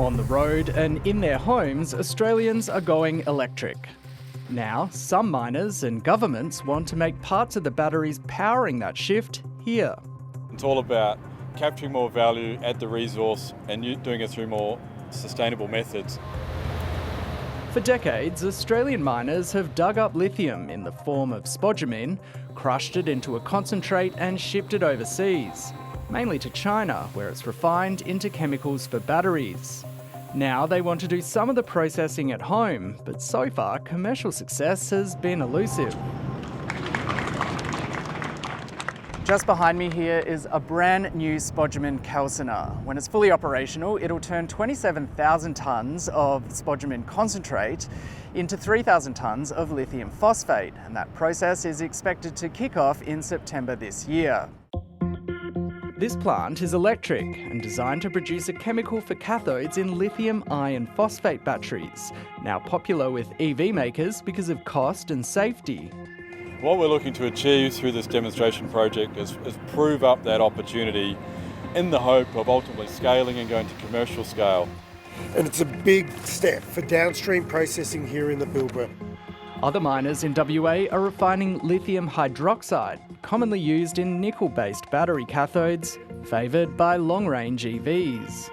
On the road and in their homes, Australians are going electric. Now, some miners and governments want to make parts of the batteries powering that shift here. It's all about capturing more value at the resource and doing it through more sustainable methods. For decades, Australian miners have dug up lithium in the form of spodumene, crushed it into a concentrate and shipped it overseas, mainly to China, where it's refined into chemicals for batteries. Now they want to do some of the processing at home, but so far commercial success has been elusive. Just behind me here is a brand new spodumene calciner. When it's fully operational, it'll turn 27,000 tonnes of spodumene concentrate into 3,000 tonnes of lithium phosphate, and that process is expected to kick off in September this year. This plant is electric and designed to produce a chemical for cathodes in lithium-ion phosphate batteries, now popular with EV makers because of cost and safety. What we're looking to achieve through this demonstration project is prove up that opportunity in the hope of ultimately scaling and going to commercial scale. And it's a big step for downstream processing here in the Pilbara. Other miners in WA are refining lithium hydroxide, commonly used in nickel-based battery cathodes, favoured by long-range EVs.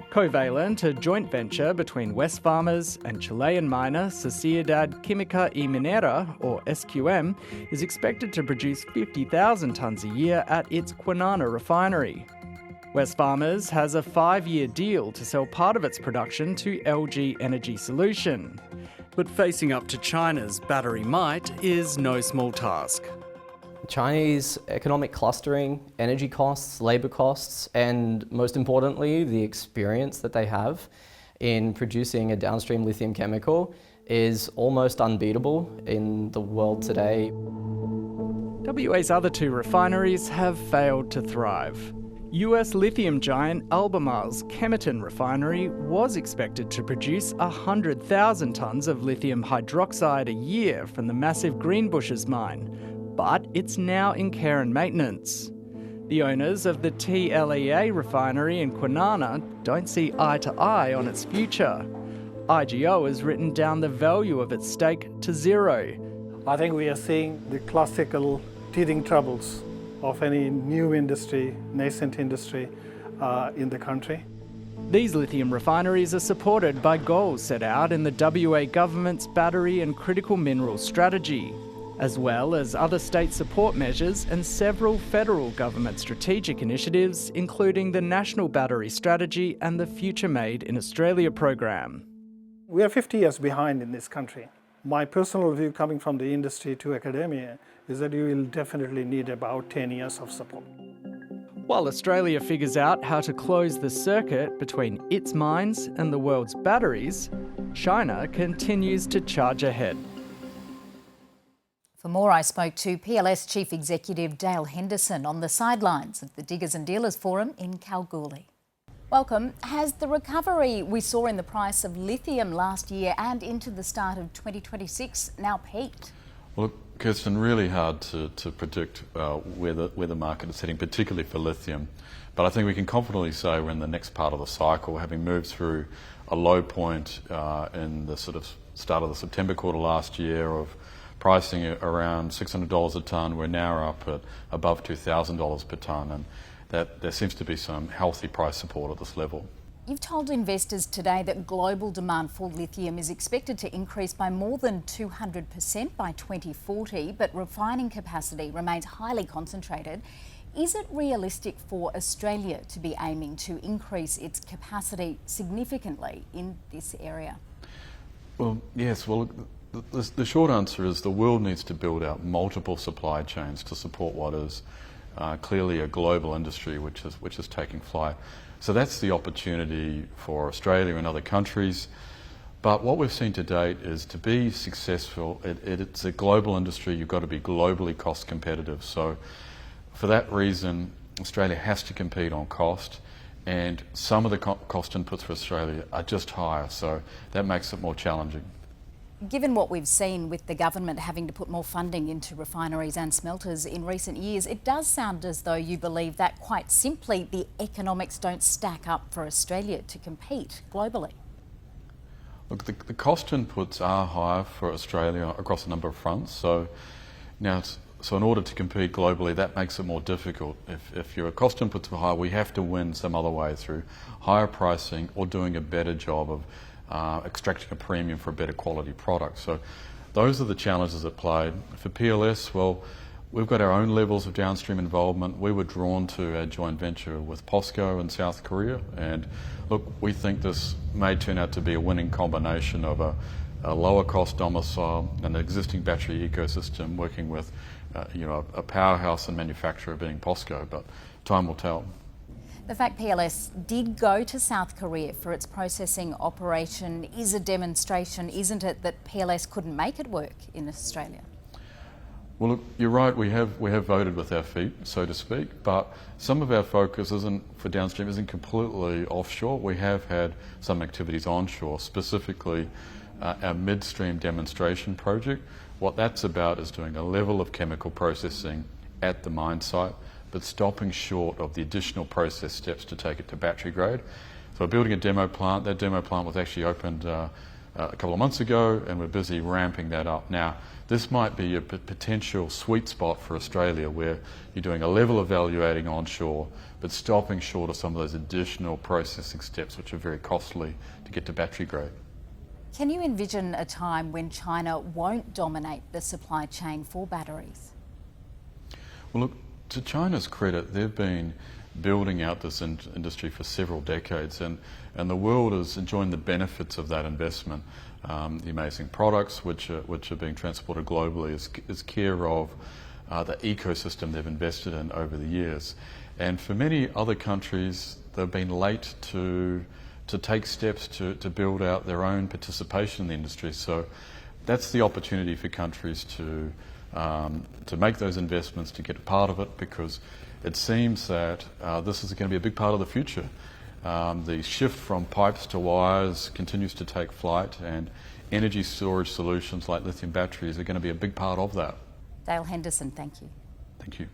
Covalent, a joint venture between Wesfarmers and Chilean miner Sociedad Química y Minera, or SQM, is expected to produce 50,000 tonnes a year at its Kwinana refinery. Wesfarmers has a 5-year deal to sell part of its production to LG Energy Solution. But facing up to China's battery might is no small task. Chinese economic clustering, energy costs, labour costs, and most importantly, the experience that they have in producing a downstream lithium chemical is almost unbeatable in the world today. WA's other 2 refineries have failed to thrive. US lithium giant Albemarle's Kemerton refinery was expected to produce 100,000 tonnes of lithium hydroxide a year from the massive Greenbushes mine, but it's now in care and maintenance. The owners of the TLEA refinery in Kwinana don't see eye to eye on its future. IGO has written down the value of its stake to 0. I think we are seeing the classical teething troubles of any new industry, nascent industry in the country. These lithium refineries are supported by goals set out in the WA government's battery and critical minerals strategy, as well as other state support measures and several federal government strategic initiatives, including the National Battery Strategy and the Future Made in Australia program. We are 50 years behind in this country. My personal view, coming from the industry to academia, is that you will definitely need about 10 years of support. While Australia figures out how to close the circuit between its mines and the world's batteries, China continues to charge ahead. For more, I spoke to PLS Chief Executive Dale Henderson on the sidelines of the Diggers and Dealers Forum in Kalgoorlie. Welcome. Has the recovery we saw in the price of lithium last year and into the start of 2026 now peaked? Well, Kirsten, really hard to predict where the market is heading, particularly for lithium. But I think we can confidently say we're in the next part of the cycle, having moved through a low point in the sort of start of the September quarter last year of pricing around $600 a tonne. We're now up at above $2,000 per tonne, and that there seems to be some healthy price support at this level. You've told investors today that global demand for lithium is expected to increase by more than 200% by 2040, but refining capacity remains highly concentrated. Is it realistic for Australia to be aiming to increase its capacity significantly in this area? Well, yes. Well, the short answer is the world needs to build out multiple supply chains to support what is clearly a global industry which is taking flight. So that's the opportunity for Australia and other countries. But what we've seen to date is to be successful, it's a global industry, you've got to be globally cost competitive. So for that reason, Australia has to compete on cost, and some of the cost inputs for Australia are just higher, so that makes it more challenging. Given what we've seen with the government having to put more funding into refineries and smelters in recent years, it does sound as though you believe that quite simply the economics don't stack up for Australia to compete globally. Look, the cost inputs are higher for Australia across a number of fronts. So in order to compete globally, that makes it more difficult. If your cost inputs are high, we have to win some other way through higher pricing or doing a better job of extracting a premium for a better quality product. So those are the challenges at play. For PLS, well, we've got our own levels of downstream involvement. We were drawn to our joint venture with POSCO in South Korea, and look, we think this may turn out to be a winning combination of a lower cost domicile and an existing battery ecosystem working with a powerhouse and manufacturer being POSCO, but time will tell. The fact PLS did go to South Korea for its processing operation is a demonstration, isn't it, that PLS couldn't make it work in Australia? Well, look, you're right, we have voted with our feet, so to speak, but some of our focus for downstream isn't completely offshore. We have had some activities onshore, specifically our midstream demonstration project. What that's about is doing a level of chemical processing at the mine site, but stopping short of the additional process steps to take it to battery grade. So we're building a demo plant. That demo plant was actually opened a couple of months ago, and we're busy ramping that up. Now, this might be a potential sweet spot for Australia where you're doing a level of evaluating onshore, but stopping short of some of those additional processing steps, which are very costly to get to battery grade. Can you envision a time when China won't dominate the supply chain for batteries? Well, look, to China's credit, they've been building out this industry for several decades, and the world is enjoying the benefits of that investment. The amazing products which are being transported globally is care of the ecosystem they've invested in over the years. And for many other countries, they've been late to take steps to build out their own participation in the industry. So that's the opportunity for countries to make those investments, to get a part of it, because it seems that this is going to be a big part of the future. The shift from pipes to wires continues to take flight, and energy storage solutions like lithium batteries are going to be a big part of that. Dale Henderson, thank you. Thank you.